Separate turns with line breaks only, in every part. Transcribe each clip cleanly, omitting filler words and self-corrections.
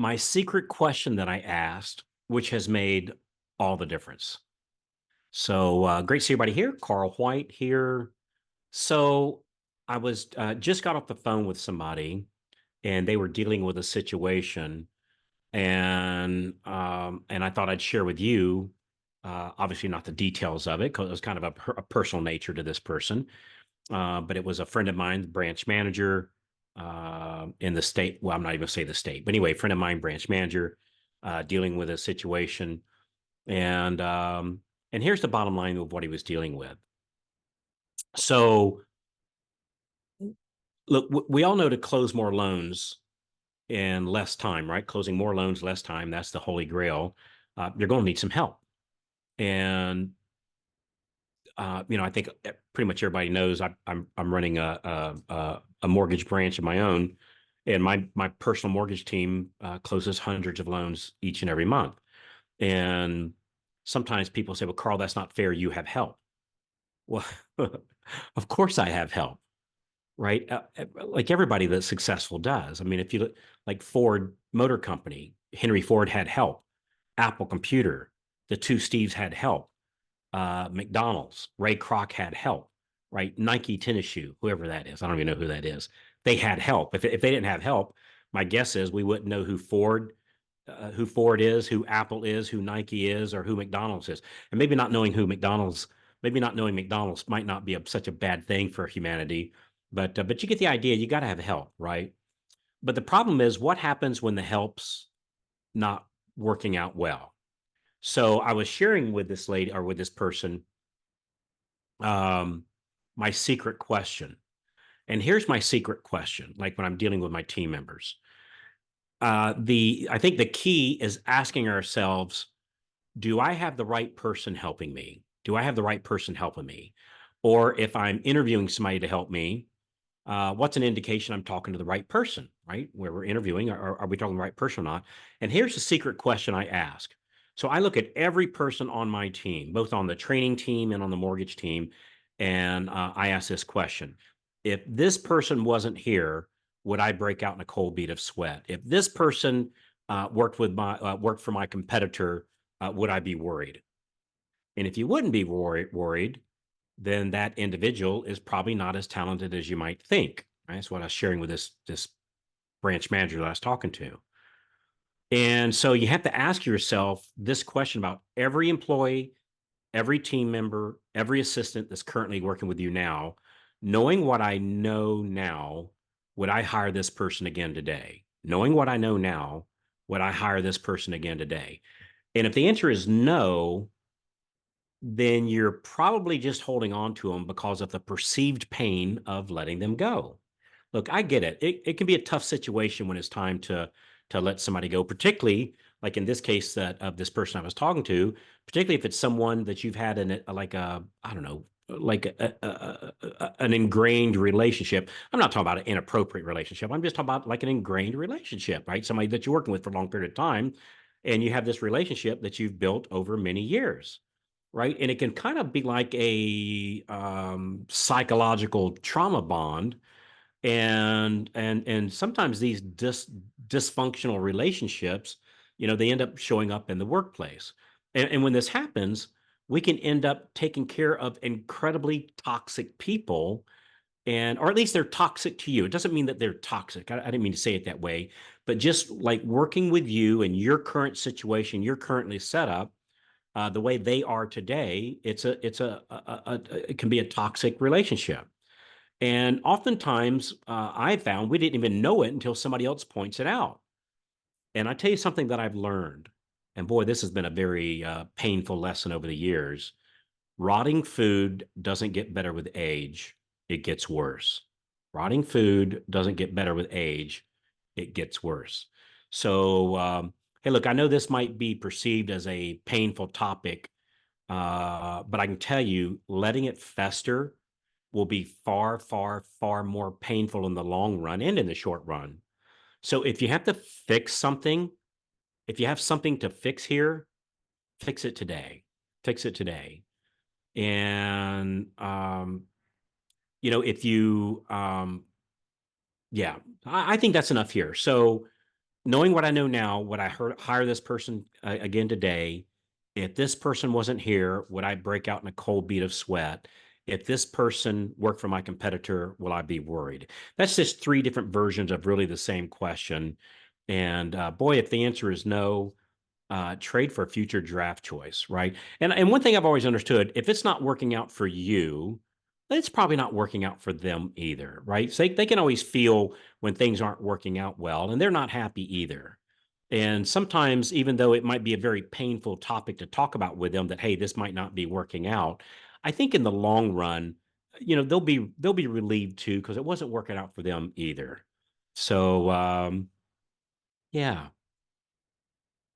my secret question that I asked, which has made all the difference. So great to see everybody here. Carl White here. So I was just got off the phone with somebody, and they were dealing with a situation, and I thought I'd share with you. Obviously, not the details of it because it was kind of a personal nature to this person. But it was a friend of mine, branch manager in the state. Well, I'm not even gonna say the state, but anyway, friend of mine, branch manager, dealing with a situation, and um, and here's the bottom line of what he was dealing with. So, look, we all know to close more loans in less time, right? Closing more loans, less time. That's the Holy Grail. You're going to need some help, and I think pretty much everybody knows I'm running a mortgage branch of my own, and my personal mortgage team closes hundreds of loans each and every month. And sometimes people say, "Well, Carl, that's not fair. You have help." Well, of course I have help, right? Like everybody that's successful does. I mean, if you look like Ford Motor Company, Henry Ford had help. Apple Computer, the two Steves had help. McDonald's, Ray Kroc had help, right? Nike tennis shoe, whoever that is. I don't even know who that is. They had help. If they didn't have help, my guess is we wouldn't know who Ford is, who Apple is, who Nike is, or who McDonald's is. And maybe not knowing McDonald's might not be such a bad thing for humanity. But you get the idea. You got to have help, right? But the problem is, what happens when the help's not working out well? So I was sharing with this lady or with this person um, my secret question. And here's my secret question, like when I'm dealing with my team members. I think the key is asking ourselves, do I have the right person helping me? Do I have the right person helping me? Or if I'm interviewing somebody to help me, what's an indication I'm talking to the right person, right? Where we're interviewing, are we talking to the right person or not? And here's the secret question I ask. So I look at every person on my team, both on the training team and on the mortgage team, and I ask this question: if this person wasn't here, would I break out in a cold bead of sweat? If this person worked for my competitor, would I be worried? And if you wouldn't be worried, then that individual is probably not as talented as you might think. Right? That's what I was sharing with this branch manager that I was talking to. And so you have to ask yourself this question about every employee, every team member, every assistant that's currently working with you now. Knowing what I know now, would I hire this person again today? Knowing what I know now, would I hire this person again today? And if the answer is no, then you're probably just holding on to them because of the perceived pain of letting them go. Look, I get it. It can be a tough situation when it's time to let somebody go, particularly like in this case that of this person I was talking to, particularly if it's someone that you've had in like a, I don't know, like an ingrained relationship. I'm not talking about an inappropriate relationship. I'm just talking about like an ingrained relationship, right? Somebody that you're working with for a long period of time, and you have this relationship that you've built over many years, right? And it can kind of be like a psychological trauma bond, and sometimes these dysfunctional relationships, they end up showing up in the workplace, and when this happens, we can end up taking care of incredibly toxic people, and or at least they're toxic to you. It doesn't mean that they're toxic. I didn't mean to say it that way, but just like working with you and your current situation, you're currently set up the way they are today, it can be a toxic relationship. And oftentimes, I found we didn't even know it until somebody else points it out. And I tell you something that I've learned, and boy, this has been a very painful lesson over the years. Rotting food doesn't get better with age; it gets worse. Rotting food doesn't get better with age; it gets worse. So, hey, look, I know this might be perceived as a painful topic, but I can tell you, letting it fester will be far, far, far more painful in the long run and in the short run. So if you have to fix something, if you have something to fix here, fix it today. Fix it today. And if you yeah, I think that's enough here. So knowing what I know now, would I hire this person again today? If this person wasn't here, would I break out in a cold bead of sweat? If this person worked for my competitor, will I be worried? That's just three different versions of really the same question. And boy, if the answer is no, trade for a future draft choice, right? And one thing I've always understood, if it's not working out for you, it's probably not working out for them either, right? So they can always feel when things aren't working out well, and they're not happy either. And sometimes, even though it might be a very painful topic to talk about with them, that hey, this might not be working out, I think in the long run, they'll be relieved too because it wasn't working out for them either. So yeah,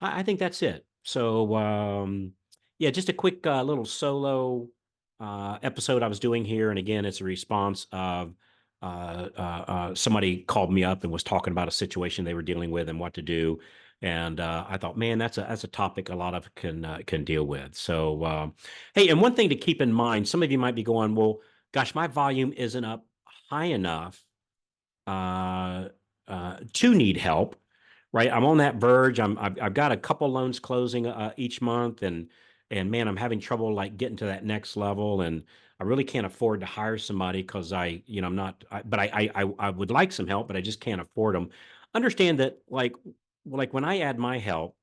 I think that's it. So, yeah, just a quick little solo episode I was doing here. And again, it's a response of somebody called me up and was talking about a situation they were dealing with and what to do. And I thought, man, that's a topic a lot of can deal with. So, hey, and one thing to keep in mind, some of you might be going, well, gosh, my volume isn't up high enough uh, to need help, right? I'm on that verge. I've got a couple loans closing each month, and man, I'm having trouble like getting to that next level, and I really can't afford to hire somebody because I'm not. But I would like some help, but I just can't afford them. Understand that, like when I add my help,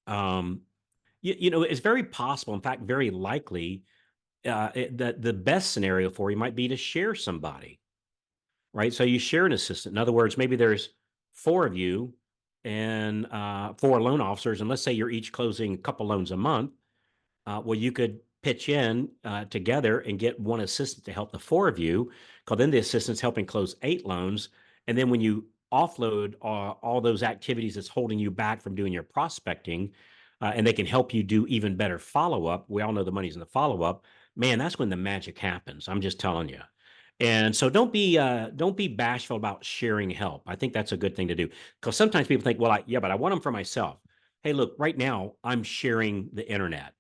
um, it's very possible, in fact, very likely, that the best scenario for you might be to share somebody, right? So you share an assistant. In other words, maybe there's four of you and four loan officers, and let's say you're each closing a couple loans a month. Well, you could pitch in together and get one assistant to help the four of you, because then the assistant's helping close eight loans. And then when you offload all those activities that's holding you back from doing your prospecting, and they can help you do even better follow up. We all know the money's in the follow up. Man, that's when the magic happens. I'm just telling you. And so don't be bashful about sharing help. I think that's a good thing to do because sometimes people think, well, yeah, but I want them for myself. Hey, look, right now I'm sharing the internet,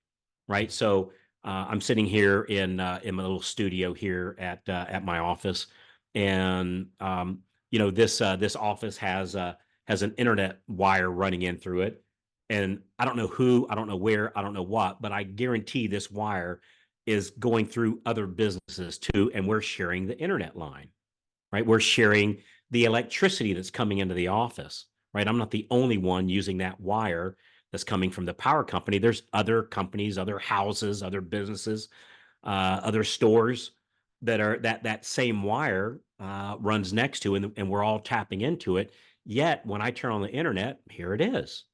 right? So I'm sitting here in my little studio here at my office, and this office has an internet wire running in through it, and I don't know who, I don't know where, I don't know what, but I guarantee this wire is going through other businesses too, and we're sharing the internet line, right? We're sharing the electricity that's coming into the office, right? I'm not the only one using that wire that's coming from the power company. There's other companies, other houses, other businesses, other stores that are that same wire runs next to, and we're all tapping into it. Yet when I turn on the internet, here it is.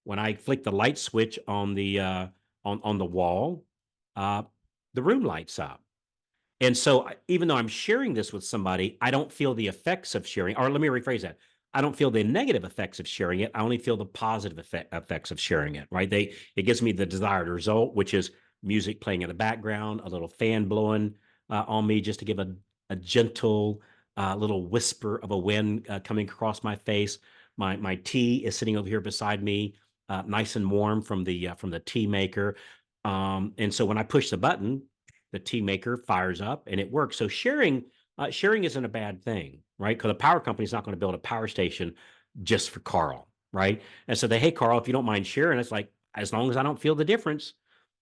When I flick the light switch on the wall, uh, the room lights up. And so, even though I'm sharing this with somebody, I don't feel the effects of sharing. Or let me rephrase that. I don't feel the negative effects of sharing it. I only feel the positive effects of sharing it, right? It gives me the desired result, which is music playing in the background, a little fan blowing on me just to give a gentle little whisper of a wind coming across my face. My tea is sitting over here beside me, nice and warm from the tea maker. And so when I push the button, the tea maker fires up and it works. So sharing isn't a bad thing, right? Because the power company's not going to build a power station just for Carl, right? And so hey, Carl, if you don't mind sharing, it's like, as long as I don't feel the difference.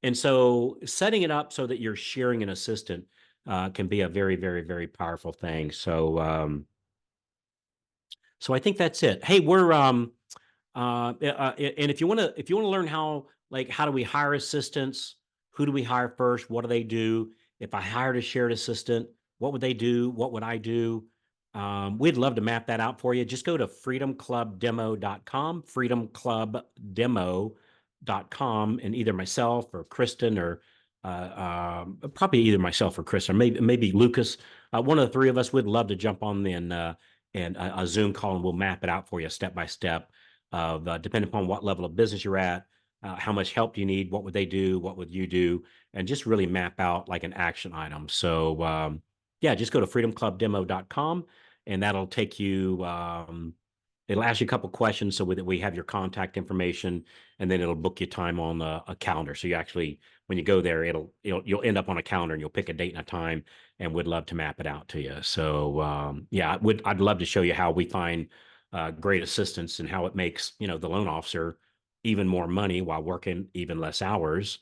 And so setting it up so that you're sharing an assistant can be a very, very, very powerful thing. So I think that's it. Hey, and if you want to learn how do we hire assistants? Who do we hire first? What do they do? If I hired a shared assistant, what would they do? What would I do? We'd love to map that out for you. Just go to freedomclubdemo.com, freedomclubdemo.com, and either myself or Kristen or probably either myself or Kristen, or maybe Lucas, one of the three of us would love to jump on and a Zoom call, and we'll map it out for you step by step of depending upon what level of business you're at, how much help do you need, what would they do, what would you do, and just really map out like an action item. So yeah, just go to freedomclubdemo.com, and that'll take you. It'll ask you a couple questions so that we have your contact information, and then it'll book you time on a calendar. So you actually, when you go there, you'll end up on a calendar, and you'll pick a date and a time, and we'd love to map it out to you. So yeah, I'd love to show you how we find great assistance and how it makes, the loan officer even more money while working even less hours.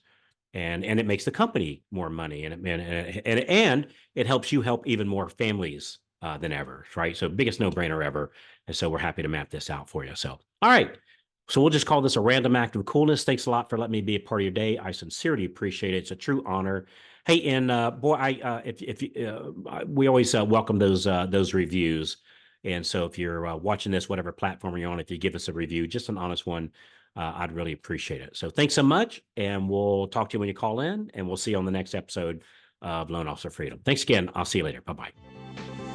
And it makes the company more money, and it helps you help even more families than ever, right? So biggest no brainer ever. And so we're happy to map this out for you. So, all right. So we'll just call this a random act of coolness. Thanks a lot for letting me be a part of your day. I sincerely appreciate it. It's a true honor. Hey, and boy, I if we always welcome those reviews. And so if you're watching this, whatever platform you're on, if you give us a review, just an honest one, I'd really appreciate it. So thanks so much, and we'll talk to you when you call in, and we'll see you on the next episode of Loan Officer Freedom. Thanks again. I'll see you later. Bye bye.